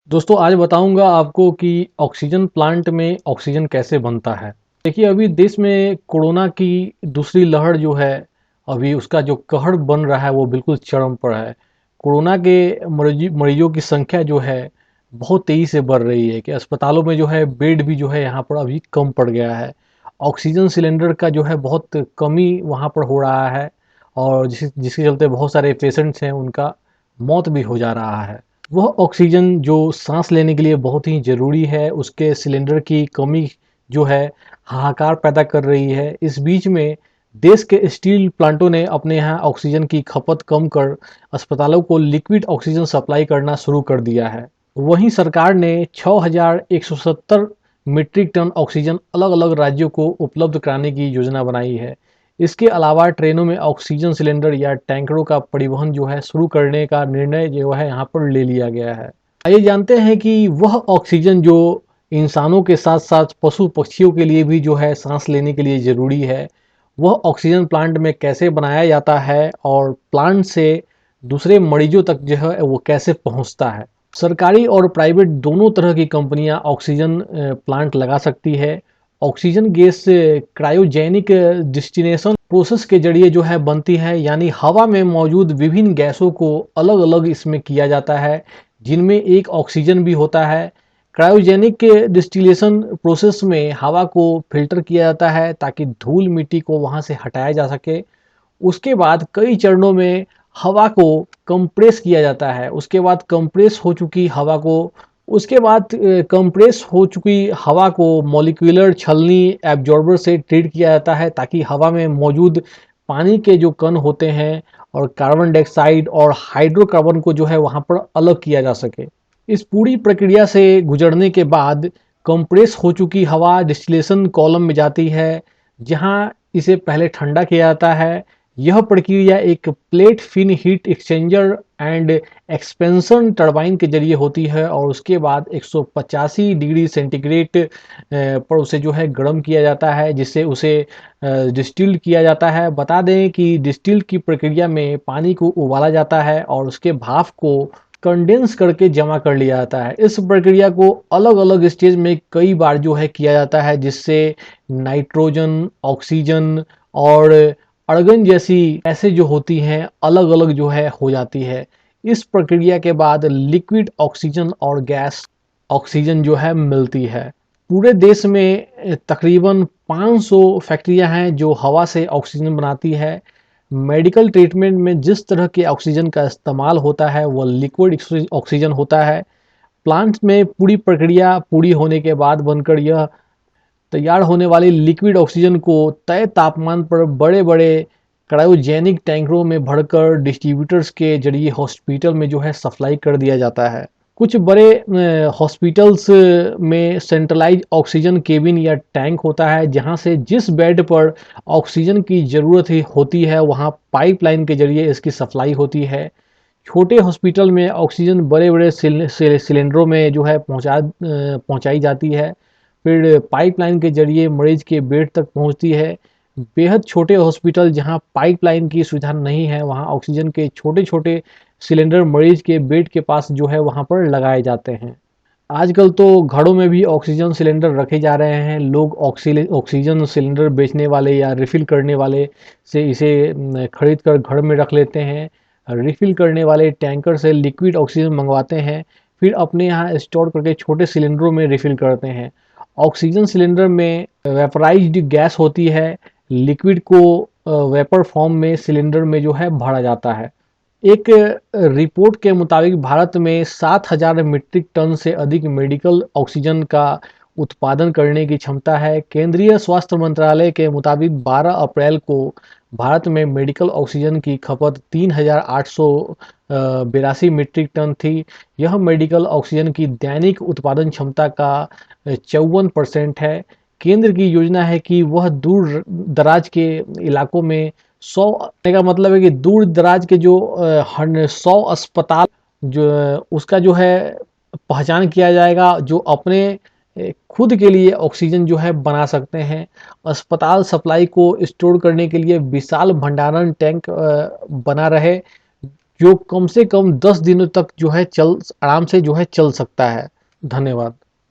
दोस्तों आज बताऊंगा आपको कि ऑक्सीजन प्लांट में ऑक्सीजन कैसे बनता है। देखिए अभी देश में कोरोना की दूसरी लहर जो है, अभी उसका जो कहर बन रहा है वो बिल्कुल चरम पर है। कोरोना के मरीजों की संख्या जो है बहुत तेज़ी से बढ़ रही है कि अस्पतालों में जो है बेड भी जो है यहाँ पर अभी कम पड़ गया है। ऑक्सीजन सिलेंडर का जो है बहुत कमी वहाँ पर हो रहा है और जिसके चलते बहुत सारे पेशेंट्स हैं उनका मौत भी हो जा रहा है। वह ऑक्सीजन जो सांस लेने के लिए बहुत ही ज़रूरी है, उसके सिलेंडर की कमी जो है हाहाकार पैदा कर रही है। इस बीच में देश के स्टील प्लांटों ने अपने यहाँ ऑक्सीजन की खपत कम कर अस्पतालों को लिक्विड ऑक्सीजन सप्लाई करना शुरू कर दिया है। वहीं सरकार ने 6,170 मीट्रिक टन ऑक्सीजन अलग अलग राज्यों को उपलब्ध कराने की योजना बनाई है। इसके अलावा ट्रेनों में ऑक्सीजन सिलेंडर या टैंकरों का परिवहन जो है शुरू करने का निर्णय जो है यहाँ पर ले लिया गया है। आइए जानते हैं कि वह ऑक्सीजन जो इंसानों के साथ साथ पशु पक्षियों के लिए भी जो है सांस लेने के लिए ज़रूरी है, वह ऑक्सीजन प्लांट में कैसे बनाया जाता है और प्लांट से दूसरे मरीजों तक जो है वो कैसे पहुँचता है। सरकारी और प्राइवेट दोनों तरह की कंपनियां ऑक्सीजन प्लांट लगा सकती है। Oxygen gas cryogenic distillation process के जरिए जो है बनती है, यानी हवा में मौजूद विभिन्न गैसों को अलग अलग इसमें किया जाता है जिनमें एक ऑक्सीजन भी होता है। क्रायोजेनिक डिस्टिलेशन प्रोसेस में हवा को फिल्टर किया जाता है ताकि धूल मिट्टी को वहाँ से हटाया जा सके। उसके बाद कई चरणों में हवा को कंप्रेस किया जाता है। उसके बाद कंप्रेस हो चुकी हवा को उसके बाद कंप्रेस हो चुकी हवा को मॉलिक्यूलर छलनी एब्जॉर्बर से ट्रीट किया जाता है ताकि हवा में मौजूद पानी के जो कण होते हैं और कार्बन डाइऑक्साइड और हाइड्रोकार्बन को जो है वहाँ पर अलग किया जा सके। इस पूरी प्रक्रिया से गुजरने के बाद कंप्रेस हो चुकी हवा डिस्टिलेशन कॉलम में जाती है, जहाँ इसे पहले ठंडा किया जाता है। यह प्रक्रिया एक plate fin heat exchanger and expansion turbine के जरिए होती है और उसके बाद 185 डिग्री सेंटीग्रेड पर उसे जो है गर्म किया जाता है, जिससे उसे डिस्टिल्ड किया जाता है। बता दें कि डिस्टिल की प्रक्रिया में पानी को उबाला जाता है और उसके भाप को कंडेंस करके जमा कर लिया जाता है। इस प्रक्रिया को अलग अलग स्टेज में कई बार जो है किया जाता है, जिससे नाइट्रोजन, ऑक्सीजन और अर्गन जैसी गैसें जो होती हैं अलग अलग जो है हो जाती है। इस प्रक्रिया के बाद लिक्विड ऑक्सीजन और गैस ऑक्सीजन जो है मिलती है। पूरे देश में तकरीबन 500 फैक्ट्रियां हैं जो हवा से ऑक्सीजन बनाती है। मेडिकल ट्रीटमेंट में जिस तरह के ऑक्सीजन का इस्तेमाल होता है वह लिक्विड ऑक्सीजन होता है। प्लांट में पूरी प्रक्रिया पूरी होने के बाद बनकर यह तैयार होने वाली लिक्विड ऑक्सीजन को तय तापमान पर बड़े बड़े क्रायोजेनिक टैंकरों में भरकर डिस्ट्रीब्यूटर्स के जरिए हॉस्पिटल में जो है सप्लाई कर दिया जाता है। कुछ बड़े हॉस्पिटल्स में सेंट्रलाइज ऑक्सीजन केबिन या टैंक होता है, जहां से जिस बेड पर ऑक्सीजन की ज़रूरत होती है वहां पाइपलाइन के जरिए इसकी सप्लाई होती है। छोटे हॉस्पिटल में ऑक्सीजन बड़े बड़े सिलेंडरों में जो है पहुंचाई जाती है, फिर पाइपलाइन के जरिए मरीज के बेड तक पहुंचती है। बेहद छोटे हॉस्पिटल जहां पाइपलाइन की सुविधा नहीं है, वहां ऑक्सीजन के छोटे छोटे सिलेंडर मरीज के बेड के पास जो है वहां पर लगाए जाते हैं। आजकल तो घरों में भी ऑक्सीजन सिलेंडर रखे जा रहे हैं। लोग ऑक्सीजन सिलेंडर बेचने वाले या रिफ़िल करने वाले से इसे खरीद कर घर में रख लेते हैं। रिफ़िल करने वाले टैंकर से लिक्विड ऑक्सीजन मंगवाते हैं, फिर अपने यहाँ स्टोर करके छोटे सिलेंडरों में रिफ़िल करते हैं। ऑक्सीजन सिलेंडर में वेपराइज्ड गैस होती है, लिक्विड को वेपर फॉर्म में सिलेंडर में जो है भरा जाता है। एक रिपोर्ट के मुताबिक भारत में 7,000 मीट्रिक टन से अधिक मेडिकल ऑक्सीजन का उत्पादन करने की क्षमता है। केंद्रीय स्वास्थ्य मंत्रालय के मुताबिक 12 अप्रैल को भारत में मेडिकल ऑक्सीजन की खपत 3,882 मीट्रिक टन थी। यह मेडिकल ऑक्सीजन की दैनिक उत्पादन क्षमता का 54% है। केंद्र की योजना है कि वह दूर दराज के इलाकों में 100 का मतलब है कि दूर दराज के जो 100 अस्पताल जो उसका जो है पहचान किया जाएगा, जो अपने खुद के लिए ऑक्सीजन जो है बना सकते हैं। अस्पताल सप्लाई को स्टोर करने के लिए विशाल भंडारण टैंक बना रहे, जो कम से कम 10 दिनों तक जो है चल आराम से जो है चल सकता है। धन्यवाद।